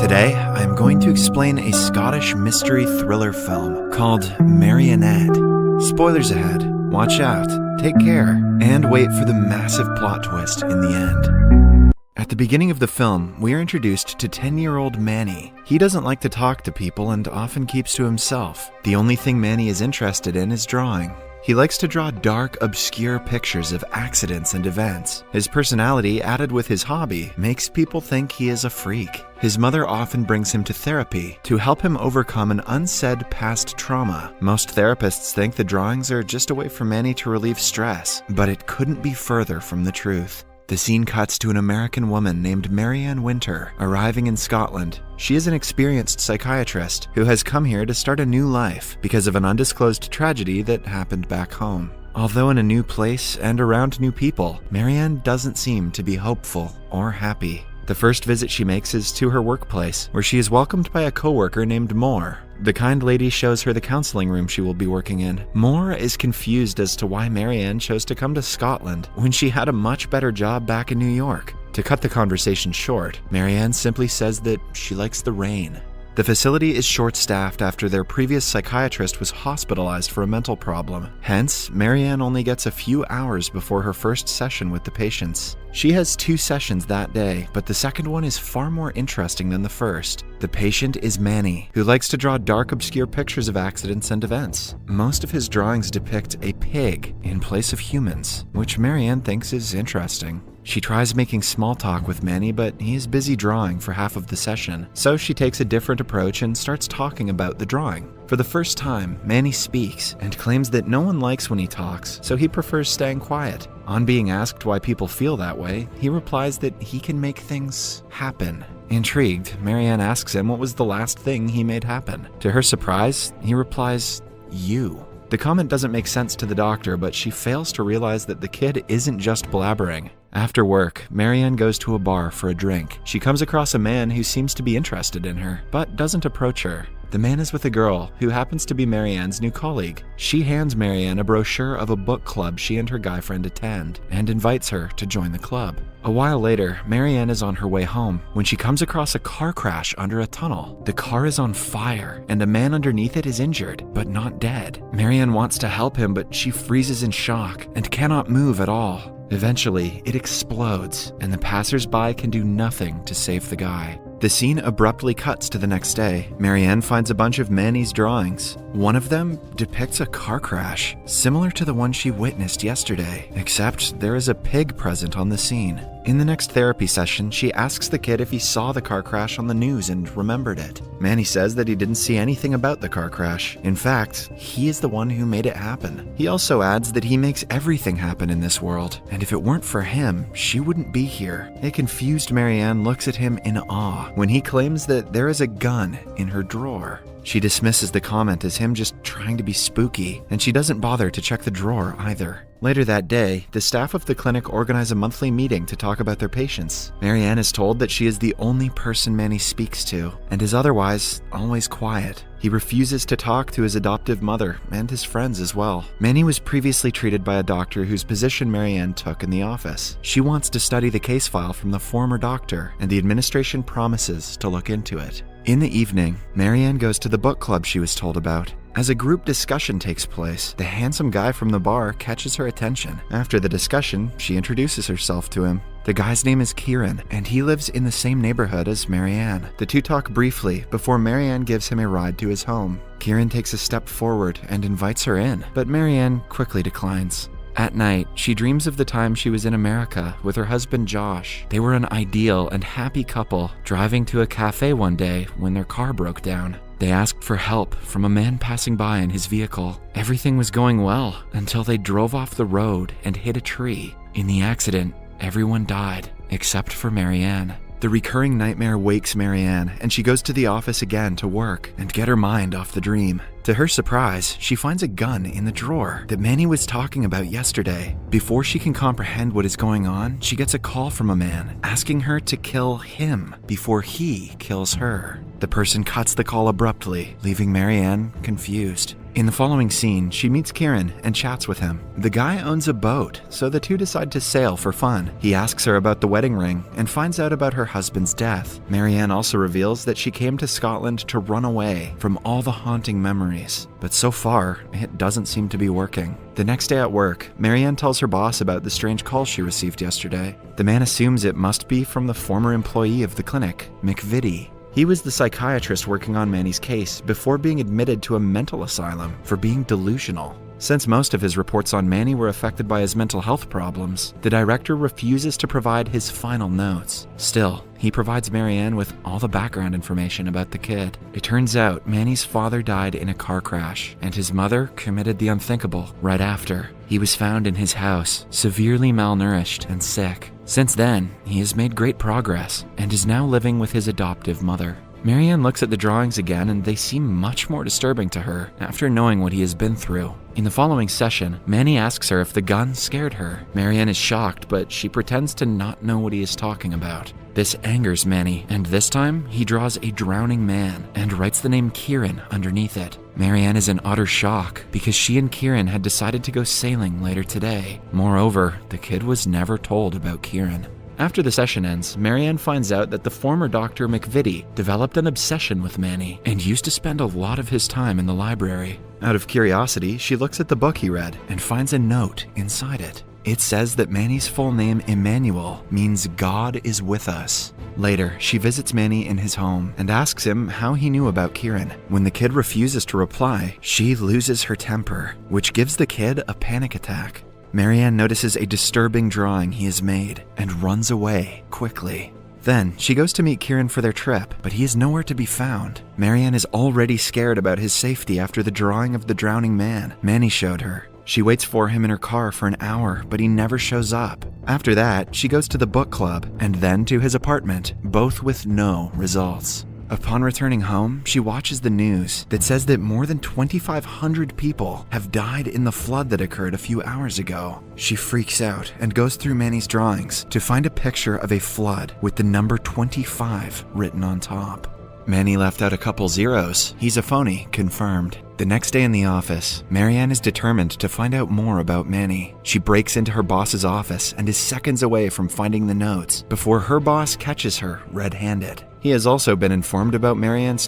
Today, I am going to explain a Scottish mystery thriller film called Marionette. Spoilers ahead, watch out, take care, and wait for the massive plot twist in the end. At the beginning of the film, we are introduced to 10-year-old Manny. He doesn't like to talk to people and often keeps to himself. The only thing Manny is interested in is drawing. He likes to draw dark, obscure pictures of accidents and events. His personality, added with his hobby, makes people think he is a freak. His mother often brings him to therapy to help him overcome an unsaid past trauma. Most therapists think the drawings are just a way for Manny to relieve stress, but it couldn't be further from the truth. The scene cuts to an American woman named Marianne Winter arriving in Scotland. She is an experienced psychiatrist who has come here to start a new life because of an undisclosed tragedy that happened back home. Although in a new place and around new people, Marianne doesn't seem to be hopeful or happy. The first visit she makes is to her workplace, where she is welcomed by a coworker named Moore. The kind lady shows her the counseling room she will be working in. Moore is confused as to why Marianne chose to come to Scotland when she had a much better job back in New York. To cut the conversation short, Marianne simply says that she likes the rain. The facility is short-staffed after their previous psychiatrist was hospitalized for a mental problem. Hence, Marianne only gets a few hours before her first session with the patients. She has 2 sessions that day, but the second one is far more interesting than the first. The patient is Manny, who likes to draw dark, obscure pictures of accidents and events. Most of his drawings depict a pig in place of humans, which Marianne thinks is interesting. She tries making small talk with Manny, but he is busy drawing for half of the session, so she takes a different approach and starts talking about the drawing. For the first time, Manny speaks and claims that no one likes when he talks, so he prefers staying quiet. On being asked why people feel that way, he replies that he can make things happen. Intrigued, Marianne asks him what was the last thing he made happen. To her surprise, he replies, "You." The comment doesn't make sense to the doctor, but she fails to realize that the kid isn't just blabbering. After work, Marianne goes to a bar for a drink. She comes across a man who seems to be interested in her, but doesn't approach her. The man is with a girl who happens to be Marianne's new colleague. She hands Marianne a brochure of a book club she and her guy friend attend, and invites her to join the club. A while later, Marianne is on her way home when she comes across a car crash under a tunnel. The car is on fire, and a man underneath it is injured, but not dead. Marianne wants to help him, but she freezes in shock and cannot move at all. Eventually, it explodes, and the passers-by can do nothing to save the guy. The scene abruptly cuts to the next day. Marianne finds a bunch of Manny's drawings. One of them depicts a car crash, similar to the one she witnessed yesterday, except there is a pig present on the scene. In the next therapy session, she asks the kid if he saw the car crash on the news and remembered it. Manny says that he didn't see anything about the car crash. In fact, he is the one who made it happen. He also adds that he makes everything happen in this world, and if it weren't for him, she wouldn't be here. A confused Marianne looks at him in awe when he claims that there is a gun in her drawer. She dismisses the comment as him just trying to be spooky, and she doesn't bother to check the drawer either. Later that day, the staff of the clinic organize a monthly meeting to talk about their patients. Marianne is told that she is the only person Manny speaks to, and is otherwise always quiet. He refuses to talk to his adoptive mother and his friends as well. Manny was previously treated by a doctor whose position Marianne took in the office. She wants to study the case file from the former doctor, and the administration promises to look into it. In the evening, Marianne goes to the book club she was told about. As a group discussion takes place, the handsome guy from the bar catches her attention. After the discussion, she introduces herself to him. The guy's name is Kieran, and he lives in the same neighborhood as Marianne. The two talk briefly before Marianne gives him a ride to his home. Kieran takes a step forward and invites her in, but Marianne quickly declines. At night, she dreams of the time she was in America with her husband Josh. They were an ideal and happy couple, driving to a cafe one day when their car broke down. They asked for help from a man passing by in his vehicle. Everything was going well until they drove off the road and hit a tree. In the accident, everyone died except for Marianne. The recurring nightmare wakes Marianne, and she goes to the office again to work and get her mind off the dream. To her surprise, she finds a gun in the drawer that Manny was talking about yesterday. Before she can comprehend what is going on, she gets a call from a man asking her to kill him before he kills her. The person cuts the call abruptly, leaving Marianne confused. In the following scene, she meets Kieran and chats with him. The guy owns a boat, so the two decide to sail for fun. He asks her about the wedding ring and finds out about her husband's death. Marianne also reveals that she came to Scotland to run away from all the haunting memories. But so far, it doesn't seem to be working. The next day at work, Marianne tells her boss about the strange call she received yesterday. The man assumes it must be from the former employee of the clinic, McVitie. He was the psychiatrist working on Manny's case before being admitted to a mental asylum for being delusional. Since most of his reports on Manny were affected by his mental health problems, the director refuses to provide his final notes. Still, he provides Marianne with all the background information about the kid. It turns out Manny's father died in a car crash, and his mother committed the unthinkable right after. He was found in his house, severely malnourished and sick. Since then, he has made great progress and is now living with his adoptive mother. Marianne looks at the drawings again and they seem much more disturbing to her after knowing what he has been through. In the following session, Manny asks her if the gun scared her. Marianne is shocked, but she pretends to not know what he is talking about. This angers Manny, and this time he draws a drowning man and writes the name Kieran underneath it. Marianne is in utter shock because she and Kieran had decided to go sailing later today. Moreover, the kid was never told about Kieran. After the session ends, Marianne finds out that the former Dr. McVitie developed an obsession with Manny and used to spend a lot of his time in the library. Out of curiosity, she looks at the book he read and finds a note inside it. It says that Manny's full name, Emmanuel, means God is with us. Later, she visits Manny in his home and asks him how he knew about Kieran. When the kid refuses to reply, she loses her temper, which gives the kid a panic attack. Marianne notices a disturbing drawing he has made and runs away quickly. Then, she goes to meet Kieran for their trip, but he is nowhere to be found. Marianne is already scared about his safety after the drawing of the drowning man Manny showed her. She waits for him in her car for an hour, but he never shows up. After that, she goes to the book club and then to his apartment, both with no results. Upon returning home, she watches the news that says that more than 2,500 people have died in the flood that occurred a few hours ago. She freaks out and goes through Manny's drawings to find a picture of a flood with the number 25 written on top. Manny left out a couple zeros. He's a phony, confirmed. The next day in the office, Marianne is determined to find out more about Manny. She breaks into her boss's office and is seconds away from finding the notes before her boss catches her red-handed. He has also been informed about Marianne's